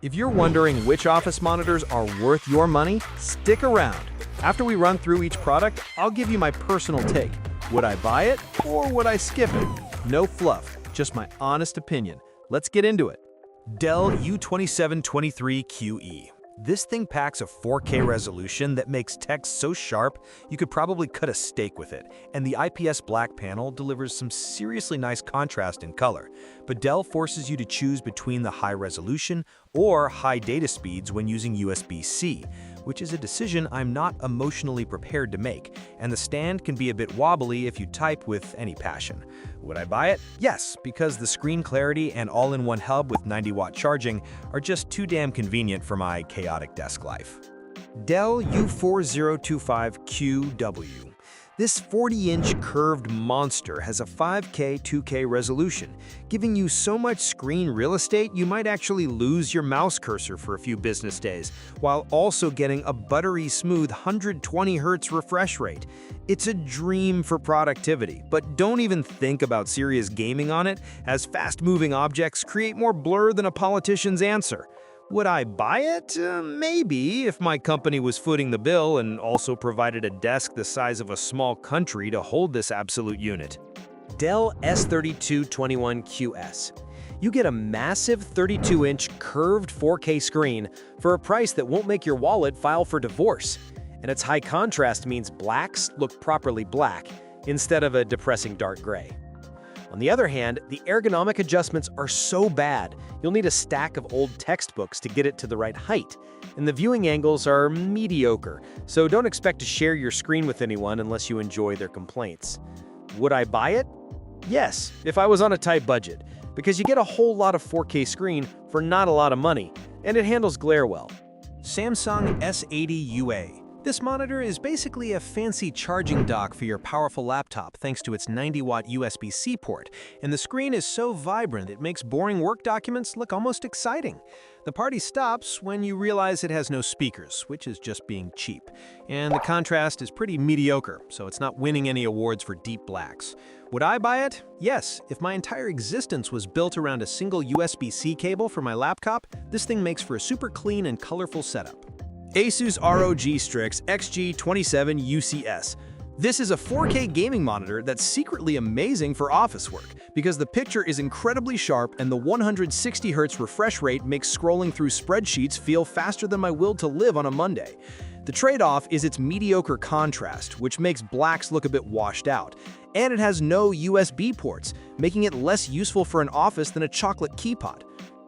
If you're wondering which office monitors are worth your money, stick around. After we run through each product, I'll give you my personal take. Would I buy it or would I skip it? No fluff, just my honest opinion. Let's get into it. Dell U2723QE. This thing packs a 4K resolution that makes text so sharp you could probably cut a steak with it, and the IPS black panel delivers some seriously nice contrast in color. But Dell forces you to choose between the high resolution or high data speeds when using USB-C, which is a decision I'm not emotionally prepared to make, and the stand can be a bit wobbly if you type with any passion. Would I buy it? Yes, because the screen clarity and all-in-one hub with 90-watt charging are just too damn convenient for my chaotic desk life. Dell U4025QW. This 40-inch curved monster has a 5K 2K resolution, giving you so much screen real estate you might actually lose your mouse cursor for a few business days, while also getting a buttery smooth 120 Hz refresh rate. It's a dream for productivity, but don't even think about serious gaming on it, as fast-moving objects create more blur than a politician's answer. Would I buy it? Maybe, if my company was footing the bill and also provided a desk the size of a small country to hold this absolute unit. Dell S3221QS. You get a massive 32-inch curved 4K screen for a price that won't make your wallet file for divorce. And its high contrast means blacks look properly black instead of a depressing dark gray. On the other hand, the ergonomic adjustments are so bad, you'll need a stack of old textbooks to get it to the right height, and the viewing angles are mediocre, so don't expect to share your screen with anyone unless you enjoy their complaints. Would I buy it? Yes, if I was on a tight budget, because you get a whole lot of 4K screen for not a lot of money, and it handles glare well. Samsung S80UA. This monitor is basically a fancy charging dock for your powerful laptop thanks to its 90-watt USB-C port, and the screen is so vibrant it makes boring work documents look almost exciting. The party stops when you realize it has no speakers, which is just being cheap, and the contrast is pretty mediocre, so it's not winning any awards for deep blacks. Would I buy it? Yes, if my entire existence was built around a single USB-C cable for my laptop, this thing makes for a super clean and colorful setup. Asus ROG Strix XG27UCS. This is a 4K gaming monitor that's secretly amazing for office work because the picture is incredibly sharp and the 160 Hz refresh rate makes scrolling through spreadsheets feel faster than my will to live on a Monday. The trade-off is its mediocre contrast, which makes blacks look a bit washed out, and it has no USB ports, making it less useful for an office than a chocolate keypot.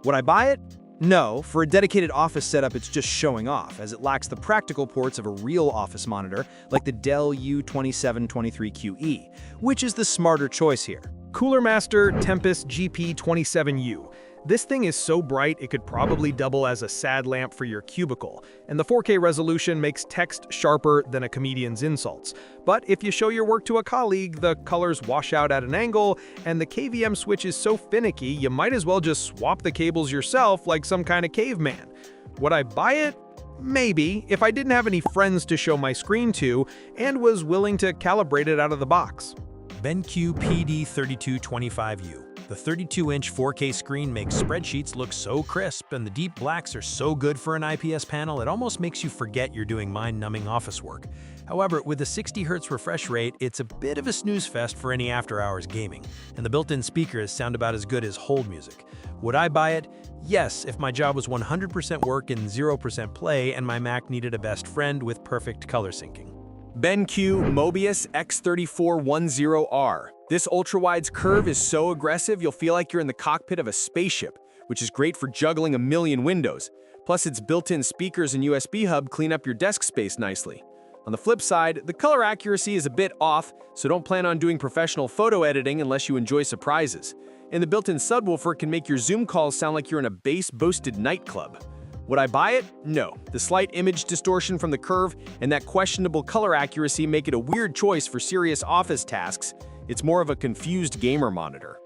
Would I buy it? No, for a dedicated office setup it's just showing off, as it lacks the practical ports of a real office monitor like the Dell U2723QE, which is the smarter choice here. Cooler Master Tempest GP27U. This thing is so bright it could probably double as a sad lamp for your cubicle, and the 4K resolution makes text sharper than a comedian's insults. But if you show your work to a colleague, the colors wash out at an angle, and the KVM switch is so finicky you might as well just swap the cables yourself like some kind of caveman. Would I buy it? Maybe, if I didn't have any friends to show my screen to and was willing to calibrate it out of the box. BenQ PD3225U. The 32-inch 4K screen makes spreadsheets look so crisp, and the deep blacks are so good for an IPS panel it almost makes you forget you're doing mind-numbing office work. However, with a 60 Hz refresh rate, it's a bit of a snooze fest for any after-hours gaming, and the built-in speakers sound about as good as hold music. Would I buy it? Yes, if my job was 100% work and 0% play, and my Mac needed a best friend with perfect color syncing. BenQ Mobius X3410R. This ultra-wide's curve is so aggressive you'll feel like you're in the cockpit of a spaceship, which is great for juggling a million windows. Plus, its built-in speakers and USB hub clean up your desk space nicely. On the flip side, the color accuracy is a bit off, so don't plan on doing professional photo editing unless you enjoy surprises. And the built-in subwoofer can make your Zoom calls sound like you're in a bass-boasted nightclub. Would I buy it? No. The slight image distortion from the curve and that questionable color accuracy make it a weird choice for serious office tasks. It's more of a confused gamer monitor.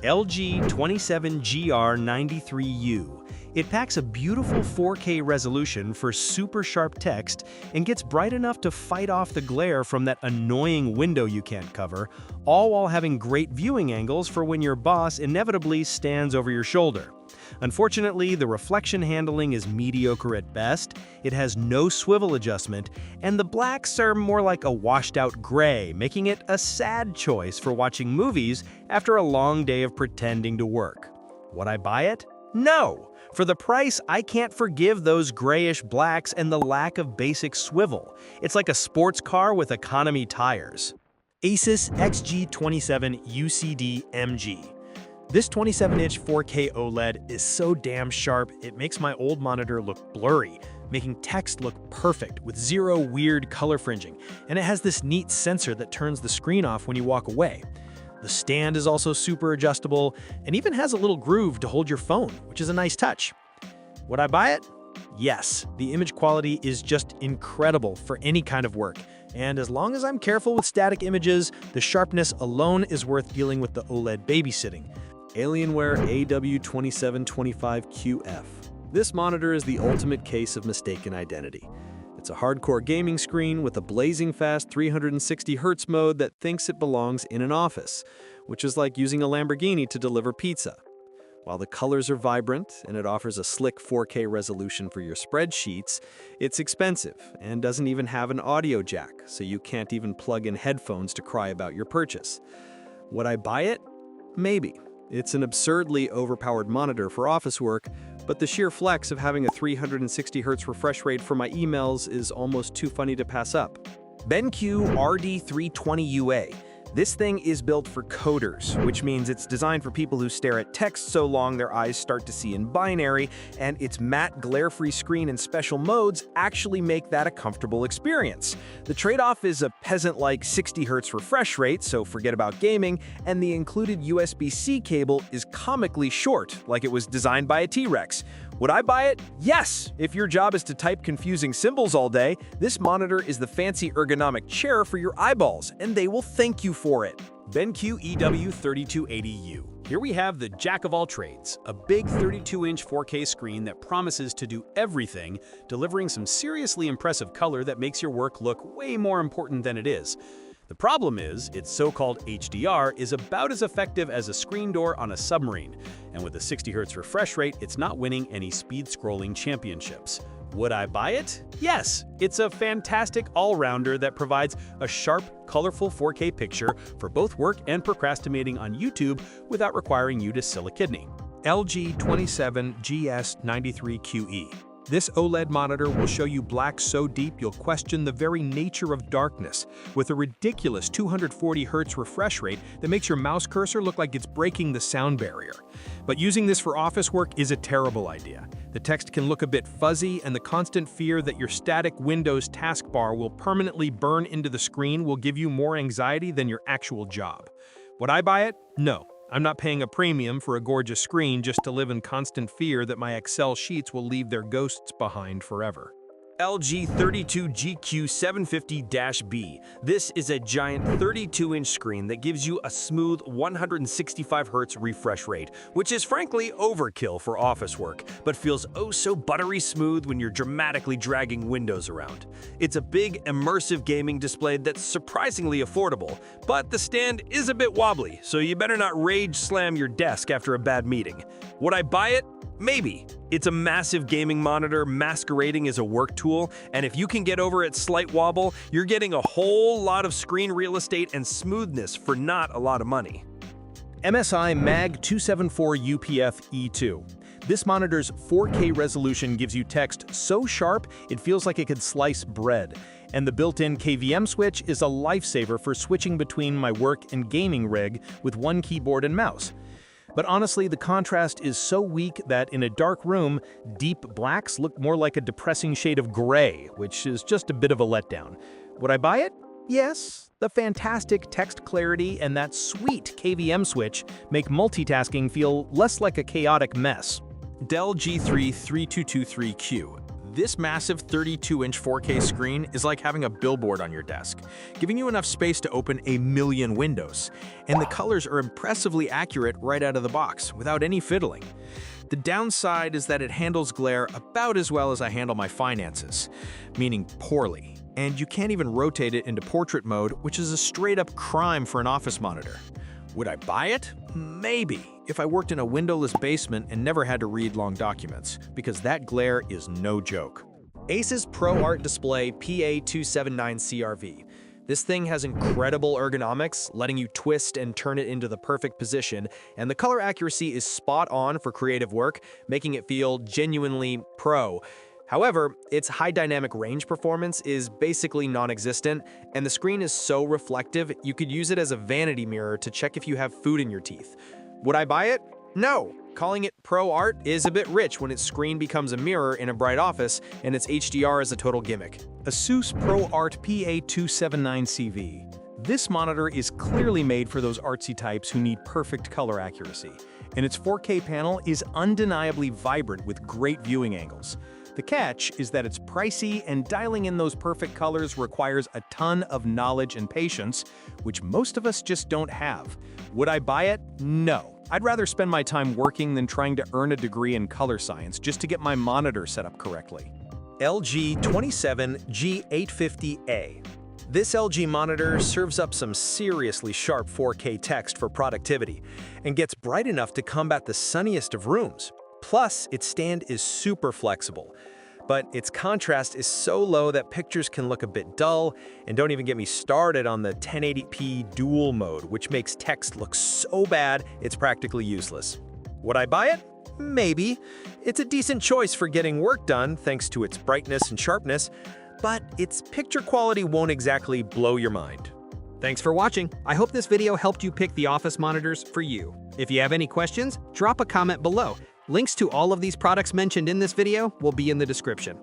LG 27GR93U. It packs a beautiful 4K resolution for super sharp text and gets bright enough to fight off the glare from that annoying window you can't cover, all while having great viewing angles for when your boss inevitably stands over your shoulder. Unfortunately, the reflection handling is mediocre at best, it has no swivel adjustment, and the blacks are more like a washed-out gray, making it a sad choice for watching movies after a long day of pretending to work. Would I buy it? No! For the price, I can't forgive those grayish blacks and the lack of basic swivel. It's like a sports car with economy tires. Asus XG27 UCD MG. This 27-inch 4K OLED is so damn sharp, it makes my old monitor look blurry, making text look perfect with zero weird color fringing, and it has this neat sensor that turns the screen off when you walk away. The stand is also super adjustable and even has a little groove to hold your phone, which is a nice touch. Would I buy it? Yes, the image quality is just incredible for any kind of work, and as long as I'm careful with static images, the sharpness alone is worth dealing with the OLED babysitting. Alienware AW2725QF. This monitor is the ultimate case of mistaken identity. It's a hardcore gaming screen with a blazing fast 360Hz mode that thinks it belongs in an office, which is like using a Lamborghini to deliver pizza. While the colors are vibrant and it offers a slick 4K resolution for your spreadsheets, it's expensive and doesn't even have an audio jack, so you can't even plug in headphones to cry about your purchase. Would I buy it? Maybe. It's an absurdly overpowered monitor for office work, but the sheer flex of having a 360Hz refresh rate for my emails is almost too funny to pass up. BenQ RD320UA. This thing is built for coders, which means it's designed for people who stare at text so long their eyes start to see in binary, and its matte glare-free screen and special modes actually make that a comfortable experience. The trade-off is a peasant-like 60Hz refresh rate, so forget about gaming, and the included USB-C cable is comically short, like it was designed by a T-Rex. Would I buy it? Yes! If your job is to type confusing symbols all day, this monitor is the fancy ergonomic chair for your eyeballs, and they will thank you for it. BenQ EW3280U. Here we have the jack of all trades, a big 32-inch 4K screen that promises to do everything, delivering some seriously impressive color that makes your work look way more important than it is. The problem is, its so-called HDR is about as effective as a screen door on a submarine, and with a 60Hz refresh rate, it's not winning any speed-scrolling championships. Would I buy it? Yes! It's a fantastic all-rounder that provides a sharp, colorful 4K picture for both work and procrastinating on YouTube without requiring you to sell a kidney. LG 27GS93QE. This OLED monitor will show you black so deep you'll question the very nature of darkness, with a ridiculous 240Hz refresh rate that makes your mouse cursor look like it's breaking the sound barrier. But using this for office work is a terrible idea. The text can look a bit fuzzy, and the constant fear that your static Windows taskbar will permanently burn into the screen will give you more anxiety than your actual job. Would I buy it? No. I'm not paying a premium for a gorgeous screen just to live in constant fear that my Excel sheets will leave their ghosts behind forever. LG 32GQ750-B. This is a giant 32-inch screen that gives you a smooth 165Hz refresh rate, which is frankly overkill for office work, but feels oh so buttery smooth when you're dramatically dragging windows around. It's a big, immersive gaming display that's surprisingly affordable, but the stand is a bit wobbly, so you better not rage slam your desk after a bad meeting. Would I buy it? Maybe. It's a massive gaming monitor masquerading as a work tool, and if you can get over its slight wobble, you're getting a whole lot of screen real estate and smoothness for not a lot of money. MSI Mag 274 UPF E2. This monitor's 4K resolution gives you text so sharp it feels like it could slice bread, and the built-in KVM switch is a lifesaver for switching between my work and gaming rig with one keyboard and mouse. But honestly, the contrast is so weak that in a dark room, deep blacks look more like a depressing shade of gray, which is just a bit of a letdown. Would I buy it? Yes. The fantastic text clarity and that sweet KVM switch make multitasking feel less like a chaotic mess. Dell G3 3223Q. This massive 32-inch 4K screen is like having a billboard on your desk, giving you enough space to open a million windows. And the colors are impressively accurate right out of the box, without any fiddling. The downside is that it handles glare about as well as I handle my finances, meaning poorly. And you can't even rotate it into portrait mode, which is a straight-up crime for an office monitor. Would I buy it? Maybe. if I worked in a windowless basement and never had to read long documents, because that glare is no joke. Asus ProArt Display PA279CRV. This thing has incredible ergonomics, letting you twist and turn it into the perfect position, and the color accuracy is spot on for creative work, making it feel genuinely pro. However, its high dynamic range performance is basically non-existent, and the screen is so reflective you could use it as a vanity mirror to check if you have food in your teeth. Would I buy it? No. Calling it Pro Art is a bit rich when its screen becomes a mirror in a bright office and its HDR is a total gimmick. Asus ProArt PA279CV. This monitor is clearly made for those artsy types who need perfect color accuracy, and its 4K panel is undeniably vibrant with great viewing angles. The catch is that it's pricey, and dialing in those perfect colors requires a ton of knowledge and patience, which most of us just don't have. Would I buy it? No. I'd rather spend my time working than trying to earn a degree in color science just to get my monitor set up correctly. LG 27G850A. This LG monitor serves up some seriously sharp 4K text for productivity and gets bright enough to combat the sunniest of rooms. Plus, its stand is super flexible, but its contrast is so low that pictures can look a bit dull, and don't even get me started on the 1080p dual mode, which makes text look so bad it's practically useless. Would I buy it? Maybe. It's a decent choice for getting work done thanks to its brightness and sharpness, but its picture quality won't exactly blow your mind. Thanks for watching. I hope this video helped you pick the office monitors for you. If you have any questions, drop a comment below. Links to all of these products mentioned in this video will be in the description.